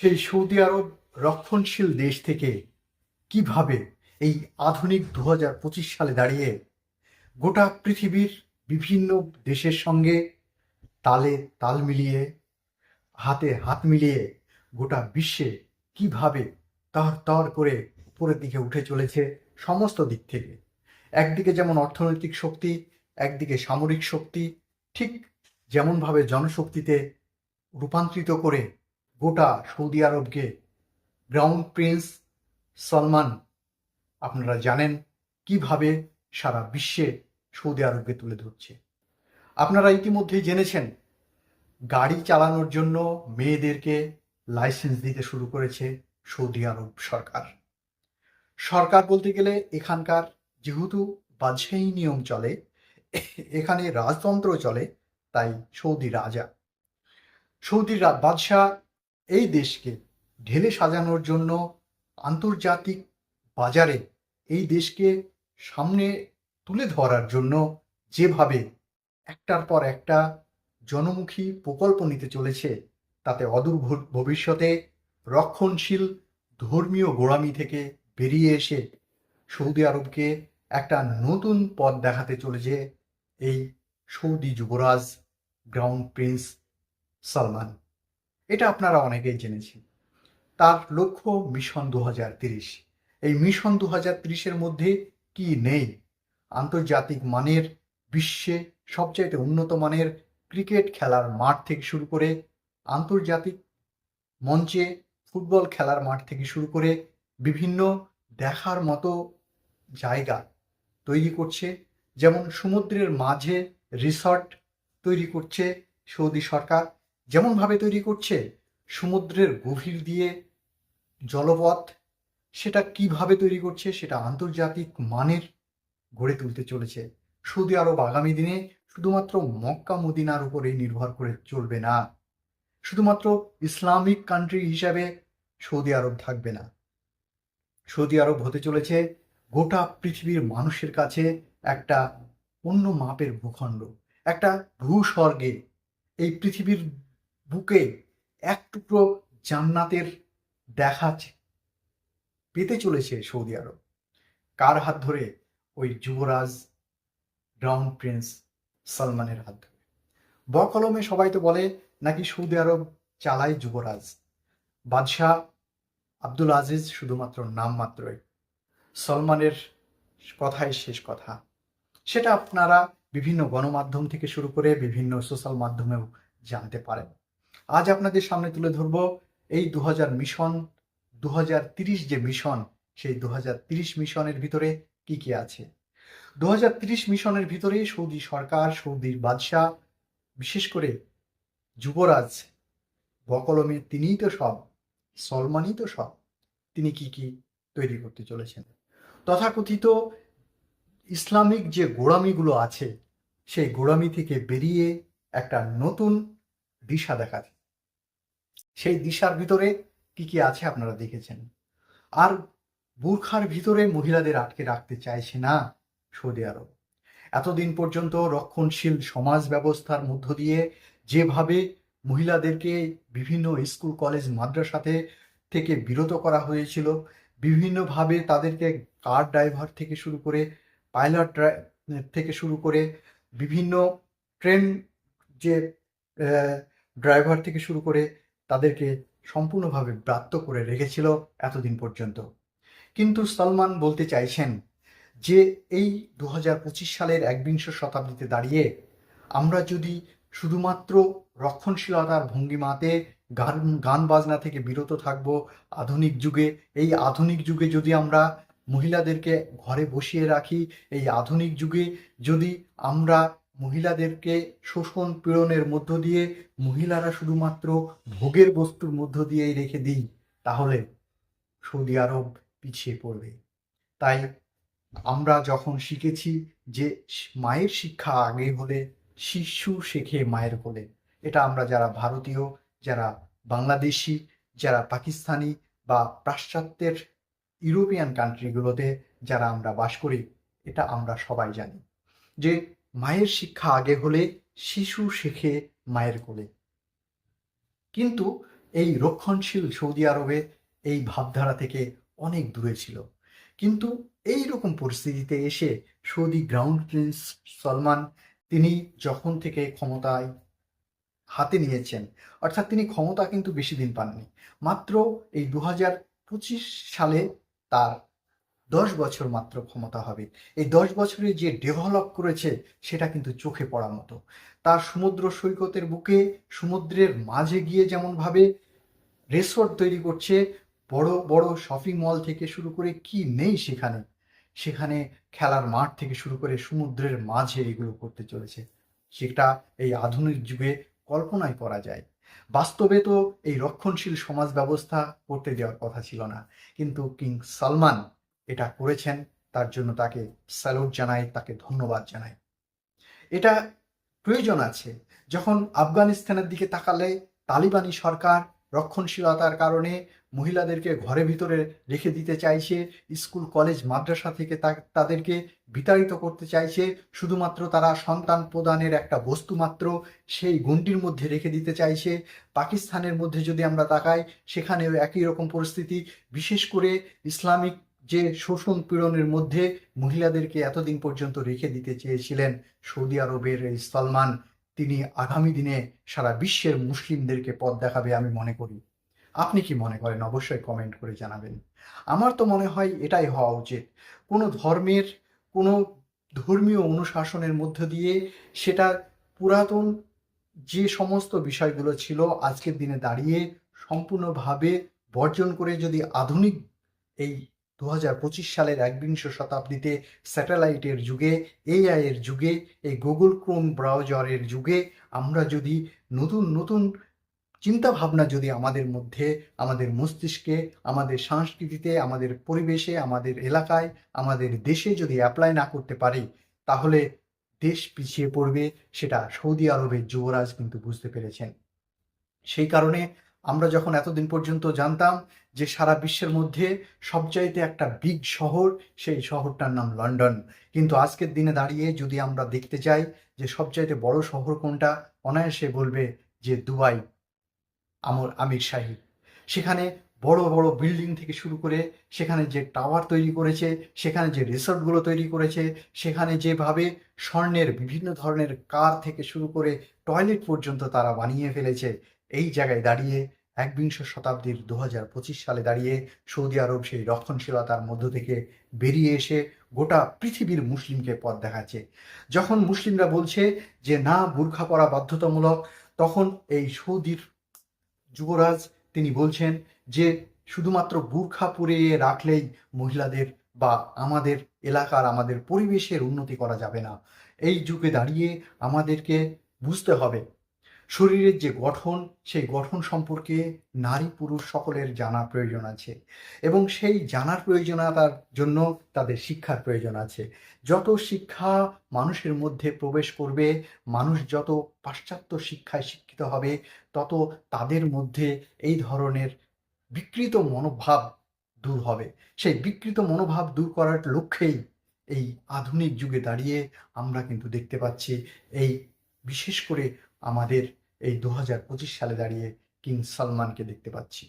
সেই সৌদি আরব রক্ষণশীল দেশ থেকে কিভাবে এই আধুনিক 2025 সালে দাঁড়িয়ে গোটা পৃথিবীর বিভিন্ন দেশের সঙ্গে তালে তাল মিলিয়ে হাতে হাত মিলিয়ে গোটা বিশ্বে কিভাবে তর তর করে উপরের দিকে উঠে চলেছে সমস্ত দিক থেকে। একদিকে যেমন অর্থনৈতিক শক্তি, একদিকে সামরিক শক্তি, ঠিক যেমনভাবে জনশক্তিতে রূপান্তরিত করে গোটা সৌদি আরবকে ক্রাউন প্রিন্স সলমান, আপনারা জানেন কিভাবে সারা বিশ্বে সৌদি আরবকে তুলে ধরছে। আপনারা ইতিমধ্যেই জেনেছেন গাড়ি চালানোর জন্য মেয়েদেরকে লাইসেন্স দিতে শুরু করেছে সৌদি আরব সরকার। সরকার বলতে গেলে এখানকার যেহেতু বাদশাহী নিয়ম চলে, এখানে রাজতন্ত্র চলে, তাই সৌদি রাজা, বাদশাহ এই দেশকে ঢেলে সাজানোর জন্য আন্তর্জাতিক বাজারে এই দেশকে সামনে তুলে ধরার জন্য যেভাবে একটার পর একটা জনমুখী প্রকল্প নিতে চলেছে, তাতে অদূর ভবিষ্যতে রক্ষণশীল ধর্মীয় গোঁড়ামি থেকে বেরিয়ে এসে সৌদি আরবকে একটা নতুন পথ দেখাতে চলেছে এই সৌদি যুবরাজ ক্রাউন প্রিন্স সালমান। এটা আপনারা অনেকেই জেনেছেন। তার লক্ষ্য মিশন 2030। এই মিশন 2030-এর মধ্যে কি নেই? আন্তর্জাতিক মানের, বিশ্বে সবচাইতে উন্নত মানের ক্রিকেট খেলার মাঠ থেকে শুরু করে, আন্তর্জাতিক মঞ্চে ফুটবল খেলার মাঠ থেকে শুরু করে বিভিন্ন দেখার মতো জায়গা তৈরি করছে। যেমন সমুদ্রের মাঝে রিসর্ট তৈরি করছে সৌদি সরকার, যেমনভাবে তৈরি করছে সমুদ্রের গভীর দিয়ে জলপথ, সেটা কিভাবে তৈরি করছে সেটা আন্তর্জাতিক মানের গড়ে তুলতে চলেছে। সৌদি আরব আগামী দিনে শুধুমাত্র মক্কা মদিনার উপরেই নির্ভর করে চলবে না, শুধুমাত্র ইসলামিক কান্ট্রি হিসাবে সৌদি আরব থাকবে না। সৌদি আরব হতে চলেছে গোটা পৃথিবীর মানুষের কাছে একটা অন্য মাপের ভূখণ্ড, একটা ভূস্বর্গে। এই পৃথিবীর বুকে এক টুকরো জান্নাতের দেখা পেতে চলেছে সৌদি আরব। কার হাত ধরে? ওই যুবরাজ ক্রাউন প্রিন্স সালমানের হাত ধরে। বকলমে সবাই তো বলে নাকি সৌদি আরব চালায় যুবরাজ, বাদশাহ আব্দুল আজিজ শুধুমাত্র নামমাত্রই, সলমানের কথাই শেষ কথা। সেটা আপনারা বিভিন্ন গণমাধ্যম থেকে শুরু করে বিভিন্ন সোশ্যাল মাধ্যমেও জানতে পারেন। আজ আপনাদের সামনে তুলে ধরব এই 2030 যে মিশন, সেই 2030 মিশনের ভিতরে কি কি আছে। 2030 মিশনের ভিতরে সৌদি সরকার, সৌদির বাদশাহ, বিশেষ করে যুবরাজ বকলমে তিনিই তো সব, সলমানই তো সব। তিনি কি কি তৈরি করতে চলেছেন? তথাকথিত ইসলামিক যে গোঁড়ামিগুলো আছে, সেই গোঁড়ামি থেকে বেরিয়ে একটা নতুন দিশা দেখাচ্ছে। সেই দিশার ভিতরে কি কি আছে আপনারা দেখেছেন। আর বুরখার ভিতরে মহিলাদের আটকে রাখতে চাইছে না সৌদি আরব। এতদিন পর্যন্ত রক্ষণশীল সমাজ ব্যবস্থার মধ্য দিয়ে যেভাবে মহিলাদেরকে বিভিন্ন স্কুল কলেজ মাদ্রাসাতে থেকে বিরত করা হয়েছিল, বিভিন্নভাবে তাদেরকে কার ড্রাইভার থেকে শুরু করে পাইলট থেকে শুরু করে বিভিন্ন ট্রেন যে ড্রাইভার থেকে শুরু করে তাদেরকে সম্পূর্ণভাবে ব্রাত্য করে রেখেছিল এতদিন পর্যন্ত। কিন্তু সলমান বলতে চাইছেন যে এই 2025 সালের একবিংশ শতাব্দীতে দাঁড়িয়ে আমরা যদি শুধুমাত্র রক্ষণশীলতার ভঙ্গিমাতে গান বাজনা থেকে বিরত থাকব, আধুনিক যুগে, এই আধুনিক যুগে যদি আমরা মহিলাদেরকে ঘরে বসিয়ে রাখি, এই আধুনিক যুগে যদি আমরা মহিলাদেরকে শোষণ পীড়নের মধ্য দিয়ে মহিলারা শুধুমাত্র ভোগের বস্তুর মধ্য দিয়েই রেখে দিই, তাহলে সৌদি আরব পিছিয়ে পড়বে। তাই আমরা যখন শিখেছি যে মায়ের শিক্ষা আগে হলে শিশু শেখে মায়ের কোলে, এটা আমরা যারা ভারতীয়, যারা বাংলাদেশি, যারা পাকিস্তানি বা পাশ্চাত্যের ইউরোপিয়ান কান্ট্রিগুলোতে যারা আমরা বাস করি, এটা আমরা সবাই জানি যে মায়ের শিক্ষা আগে হলে শিশু শেখে মায়ের কোলে। কিন্তু এই রক্ষণশীল সৌদি আরবে এই ভাবধারা থেকে অনেক দূরে ছিল। কিন্তু এই রকম পরিস্থিতিতে এসে সৌদি গ্রাউন্ড প্রিন্স সলমান তিনি যখন থেকে ক্ষমতায় হাতে নিয়েছেন, অর্থাৎ তিনি ক্ষমতা কিন্তু বেশি দিন পাননি, মাত্র এই 2025 সালে তার 10 বছর মাত্র ক্ষমতা হবে। এই 10 বছরে যে ডেভেলপ করেছে সেটা কিন্তু চোখে পড়ার মতো। তার সমুদ্র সৈকতের বুকে সমুদ্রের মাঝে গিয়ে যেমনভাবে রিসোর্ট তৈরি করছে, বড় বড় শপিং মল থেকে শুরু করে কি নেই সেখানে, সেখানে খেলার মাঠ থেকে শুরু করে সমুদ্রের মাঝে এগুলো করতে চলেছে, সেটা এই আধুনিক যুগে কল্পনাই করা যায়। বাস্তবে তো এই রক্ষণশীল সমাজ ব্যবস্থা করতে দেওয়ার কথা ছিল না, কিন্তু কিং সালমান এটা করেছেন। তার জন্য তাকে স্যালুট জানাই, তাকে ধন্যবাদ জানাই। এটা প্রয়োজন আছে। যখন আফগানিস্তানের দিকে তাকালে তালিবানি সরকার রক্ষণশীলতার কারণে মহিলাদেরকে ঘরের ভিতরে রেখে দিতে চাইছে, স্কুল কলেজ মাদ্রাসা থেকে তাদেরকে বিতাড়িত করতে চাইছে, শুধুমাত্র তারা সন্তান প্রদানের একটা বস্তু মাত্র সেই গণ্ডির মধ্যে রেখে দিতে চাইছে। পাকিস্তানের মধ্যে যদি আমরা তাকাই, সেখানেও একই রকম পরিস্থিতি। বিশেষ করে ইসলামিক যে শোষণ পীড়নের মধ্যে মহিলাদেরকে এতদিন পর্যন্ত রেখে দিতে চেয়েছিলেন সৌদি আরবের এই সলমান, তিনি আগামী দিনে সারা বিশ্বের মুসলিমদেরকে পথ দেখাবে আমি মনে করি। আপনি কি মনে করেন? অবশ্যই কমেন্ট করে জানাবেন। আমার তো মনে হয় এটাই হওয়া উচিত। কোনো ধর্মের কোনো ধর্মীয় অনুশাসনের মধ্য দিয়ে সেটা পুরাতন যে সমস্ত বিষয়গুলো ছিল আজকের দিনে দাঁড়িয়ে সম্পূর্ণভাবে বর্জন করে যদি আধুনিক এই 2025 সালের একবিংশ শতাব্দীতে স্যাটেলাইটের যুগে, এআই এর যুগে, এই গুগল ক্রোম ব্রাউজারের যুগে আমরা যদি নতুন নতুন চিন্তাভাবনা যদি আমাদের মধ্যে, আমাদের মস্তিষ্কে, আমাদের সংস্কৃতিতে, আমাদের পরিবেশে, আমাদের এলাকায়, আমাদের দেশে যদি অ্যাপ্লাই না করতে পারি, তাহলে দেশ পিছিয়ে পড়বে। সেটা সৌদি আরবের যুবরাজ কিন্তু বুঝতে পেরেছেন। সেই কারণে আমরা যখন এতদিন পর্যন্ত জানতাম যে সারা বিশ্বের মধ্যে সবচাইতে একটা বিগ শহর, সেই শহরটার নাম লন্ডন, কিন্তু আজকের দিনে দাঁড়িয়ে যদি আমরা দেখতে যাই যে সবচাইতে বড় শহর কোনটা, অনায়াসে বলবে যে দুবাই, আমির শাহী। সেখানে বড় বড় বিল্ডিং থেকে শুরু করে সেখানে যে টাওয়ার তৈরি করেছে, সেখানে যে রিসর্টগুলো তৈরি করেছে, সেখানে যেভাবে স্বর্ণের বিভিন্ন ধরনের কার থেকে শুরু করে টয়লেট পর্যন্ত তারা বানিয়ে ফেলেছে, এই জায়গায় দাঁড়িয়ে একবিংশ শতাব্দীর 2025 সালে দাঁড়িয়ে সৌদি আরব সেই রক্ষণশীলতার মধ্য থেকে বেরিয়ে এসে গোটা পৃথিবীর মুসলিমকে পথ দেখাচ্ছে। যখন মুসলিমরা বলছে যে না, বুরখা পরা বাধ্যতামূলক, তখন এই সৌদির যুবরাজ তিনি বলছেন যে শুধুমাত্র বুরখা পরে রাখলেই মহিলাদের বা আমাদের এলাকার, আমাদের পরিবেশের উন্নতি করা যাবে না। এই যুগে দাঁড়িয়ে আমাদেরকে বুঝতে হবে শরীরের যে গঠন, সেই গঠন সম্পর্কে নারী পুরুষ সকলের জানার প্রয়োজন আছে, এবং সেই জানার প্রয়োজনীয়তার জন্য তাদের শিক্ষার প্রয়োজন আছে। যত শিক্ষা মানুষের মধ্যে প্রবেশ করবে, মানুষ যত পাশ্চাত্য শিক্ষায় শিক্ষিত হবে, তত তাদের মধ্যে এই ধরনের বিকৃত মনোভাব দূর হবে। সেই বিকৃত মনোভাব দূর করার লক্ষ্যেই এই আধুনিক যুগে দাঁড়িয়ে আমরা কিন্তু দেখতে পাচ্ছি, এই বিশেষ করে আমাদের এই 2025 সালে দাঁড়িয়ে কিং সালমানকে দেখতে পাচ্ছি।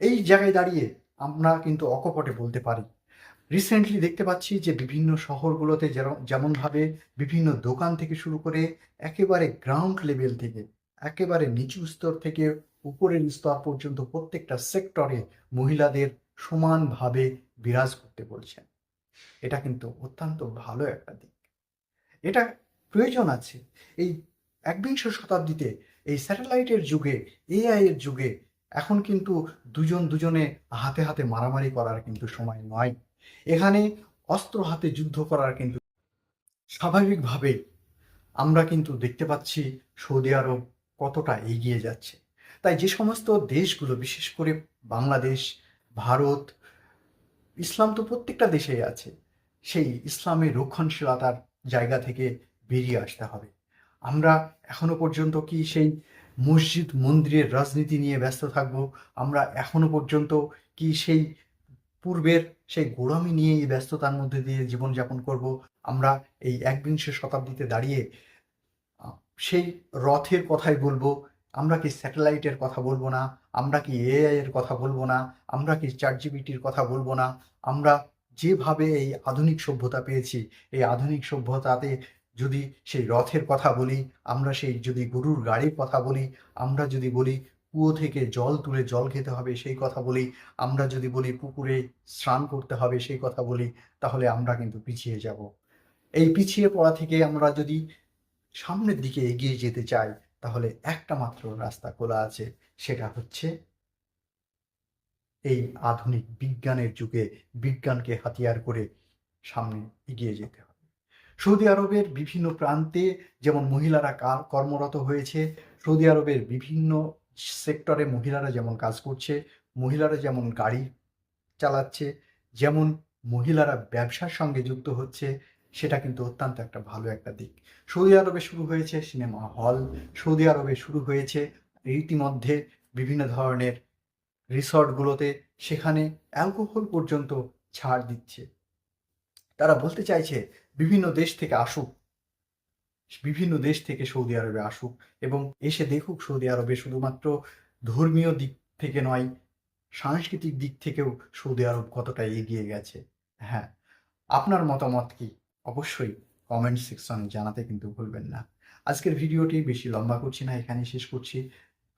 এই জায়গায় দাঁড়িয়ে আমরা কিন্তু অকপটে বলতে পারি, রিসেন্টলি দেখতে পাচ্ছি যে বিভিন্ন শহরগুলোতে যেমনভাবে বিভিন্ন দোকান থেকে শুরু করে একেবারে গ্রাউন্ড লেভেল থেকে, একেবারে নিচু স্তর থেকে উপরের স্তর পর্যন্ত প্রত্যেকটা সেক্টরে মহিলাদের সমানভাবে বিরাজ করতে বলছেন। এটা কিন্তু অত্যন্ত ভালো একটা দিক। এটা প্রয়োজন আছে। এই একবিংশ শতাব্দীতে এই স্যাটেলাইটের যুগে, এআই এর যুগে এখন কিন্তু দুজন দুজনে হাতে হাতে মারামারি করার কিন্তু সময় নয়। এখানে অস্ত্র হাতে যুদ্ধ করার কিন্তু স্বাভাবিকভাবে আমরা কিন্তু দেখতে পাচ্ছি সৌদি আরব কতটা এগিয়ে যাচ্ছে। তাই যে সমস্ত দেশগুলো, বিশেষ করে বাংলাদেশ, ভারত, ইসলাম তো প্রত্যেকটা দেশেই আছে, সেই ইসলামের রক্ষণশীলতার জায়গা থেকে বেরিয়ে আসতে হবে। আমরা এখনো পর্যন্ত কি সেই মসজিদ মন্দিরের রাজনীতি নিয়ে ব্যস্ত থাকবো? আমরা এখনো পর্যন্ত কি সেই পূর্বের সেই গোঁড়ামি নিয়ে এই ব্যস্ততার মধ্যে দিয়ে জীবনযাপন করব? আমরা এই একবিংশ শতাব্দীতে দাঁড়িয়ে সেই রথের কথাই বলবো, আমরা কি স্যাটেলাইটের কথা বলবো না? আমরা কি এআই এর কথা বলবো না? আমরা কি চ্যাটজিপিটির কথা বলবো না? আমরা যেভাবে এই আধুনিক সভ্যতা পেয়েছি, এই আধুনিক সভ্যতাতে যদি সেই রথের কথা বলি, আমরা সেই যদি গরুর গাড়ির কথা বলি, আমরা যদি বলি কুয়ো থেকে জল তুলে জল খেতে হবে সেই কথা বলি, আমরা যদি বলি পুকুরে স্নান করতে হবে সেই কথা বলি, তাহলে আমরা কিন্তু পিছিয়ে যাব। এই পিছিয়ে পড়া থেকে আমরা যদি সামনের দিকে এগিয়ে যেতে চাই, তাহলে একটা মাত্র রাস্তা খোলা আছে, সেটা হচ্ছে এই আধুনিক বিজ্ঞানের যুগে বিজ্ঞানকে হাতিয়ার করে সামনে এগিয়ে যেতে হবে। সৌদি আরবের বিভিন্ন প্রান্তে যেমন মহিলারা কর্মরত হয়েছে, সৌদি আরবের বিভিন্ন সেক্টরে মহিলারা যেমন কাজ করছে, মহিলারা যেমন গাড়ি চালাচ্ছে, যেমন মহিলারা ব্যবসার সঙ্গে যুক্ত হচ্ছে, সেটা কিন্তু অত্যন্ত একটা ভালো একটা দিক। সৌদি আরবে শুরু হয়েছে সিনেমা হল, সৌদি আরবে শুরু হয়েছে ইতিমধ্যে বিভিন্ন ধরনের রিসর্টগুলোতে, সেখানে অ্যালকোহল পর্যন্ত ছাড় দিচ্ছে। তারা বলতে চাইছে বিভিন্ন দেশ থেকে আসুক, বিভিন্ন দেশ থেকে সৌদি আরবে আসুক এবং এসে দেখুক সৌদি আরবে শুধুমাত্র ধর্মীয় দিক থেকে নয়, সাংস্কৃতিক দিক থেকেও সৌদি আরব কতটা এগিয়ে গেছে। হ্যাঁ, আপনার মতামত কি? অবশ্যই কমেন্ট সেকশনে জানাতে কিন্তু ভুলবেন না। আজকের ভিডিওটি বেশি লম্বা করছি না, এখানেই শেষ করছি।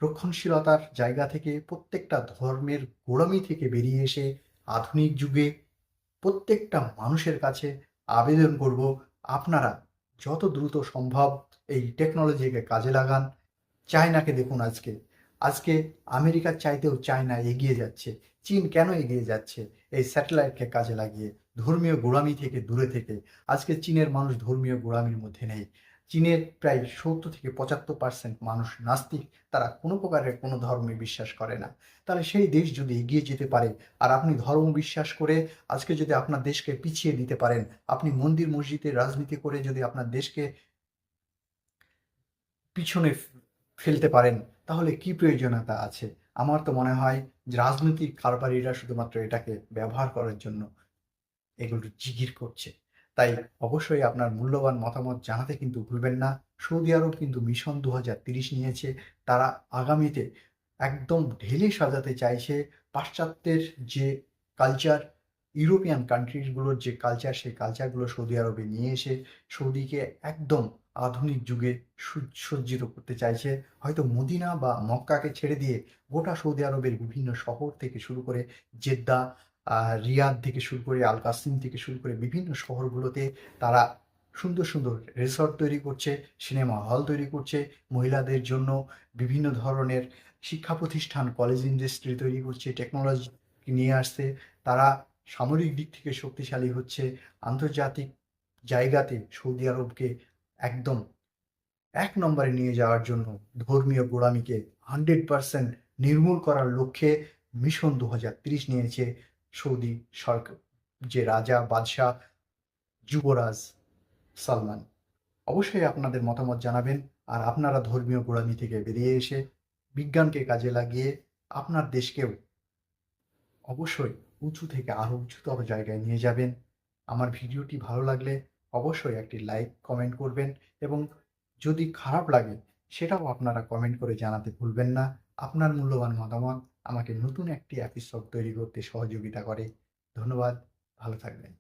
রক্ষণশীলতার জায়গা থেকে প্রত্যেকটা ধর্মের গোড়ামি থেকে বেরিয়ে এসে আধুনিক যুগে প্রত্যেকটা মানুষের কাছে আবেদন করব, আপনারা যত দ্রুত সম্ভব এই টেকনোলজিকে কাজে লাগান। চায়নাকে দেখুন আজকে, আজকে আমেরিকার চাইতেও চায়না এগিয়ে যাচ্ছে। চীন কেন এগিয়ে যাচ্ছে? এই স্যাটেলাইটকে কাজে লাগিয়ে, ধর্মীয় গোঁড়ামি থেকে দূরে থেকে। আজকে চীনের মানুষ ধর্মীয় গোঁড়ামির মধ্যে নেই। চীনের প্রায় 70-75% মানুষ নাস্তিক, তারা কোনো প্রকারের কোনো ধর্মে বিশ্বাস করে না। তাহলে সেই দেশ যদি এগিয়ে যেতে পারে, আর আপনি ধর্ম বিশ্বাস করে আজকে যদি আপনার দেশকে পিছিয়ে দিতে পারেন, আপনি মন্দির মসজিদে রাজনীতি করে যদি আপনার দেশকে পিছনে ফেলতে পারেন, তাহলে কি প্রয়োজনীয়তা আছে? আমার তো মনে হয় যে রাজনৈতিক কারবারিরা শুধুমাত্র এটাকে ব্যবহার করার জন্য এগুলো জিগির করছে। তাই অবশ্যই আপনার মূল্যবান মতামত জানাতে কিন্তু ভুলবেন না। সৌদি আরব কিন্তু মিশন 2030 নিয়েছে। তারা আগামীতে একদম ঢেলে সাজাতে চাইছে পাশ্চাত্যের যে কালচার, ইউরোপিয়ান কান্ট্রিগুলোর যে কালচার, সেই কালচারগুলো সৌদি আরবে নিয়ে এসে সৌদিকে একদম আধুনিক যুগে সুসজ্জিত করতে চাইছে। হয়তো মদিনা বা মক্কাকে ছেড়ে দিয়ে গোটা সৌদি আরবের বিভিন্ন শহর থেকে শুরু করে জেদ্দা, রিয়াদ থেকে শুরু করে আল কাসিম থেকে শুরু করে বিভিন্ন শহরগুলোতে তারা সুন্দর সুন্দর রিসর্ট তৈরি করছে, সিনেমা হল তৈরি করছে, মহিলাদের জন্য বিভিন্ন ধরনের শিক্ষা প্রতিষ্ঠান, কলেজ ইন্ডাস্ট্রি তৈরি করছে, টেকনোলজি নিয়ে আসছে। তারা সামরিক দিক থেকে শক্তিশালী হচ্ছে। আন্তর্জাতিক জায়গাতে সৌদি আরবকে একদম এক নম্বরে নিয়ে যাওয়ার জন্য ধর্মীয় গোঁড়ামিকে 100% নির্মূল করার লক্ষ্যে মিশন 2030 নিয়েছে সৌদি সরকার, যে রাজা বাদশাহ যুবরাজ সালমান। অবশ্যই আপনাদের মতামত জানাবেন, আর আপনারা ধর্মীয় গোঁড়ামি থেকে বেরিয়ে এসে বিজ্ঞানকে কাজে লাগিয়ে আপনার দেশকেও অবশ্যই উঁচু থেকে আরও উঁচুতর জায়গায় নিয়ে যাবেন। আমার ভিডিওটি ভালো লাগলে অবশ্যই একটি লাইক কমেন্ট করবেন এবং যদি খারাপ লাগে সেটাও আপনারা কমেন্ট করে জানাতে ভুলবেন না। আপনার মূল্যবান মতামত আমাকে নতুন একটি এপিসোড তৈরি করতে সহযোগিতা করে। ধন্যবাদ, ভালো থাকবেন।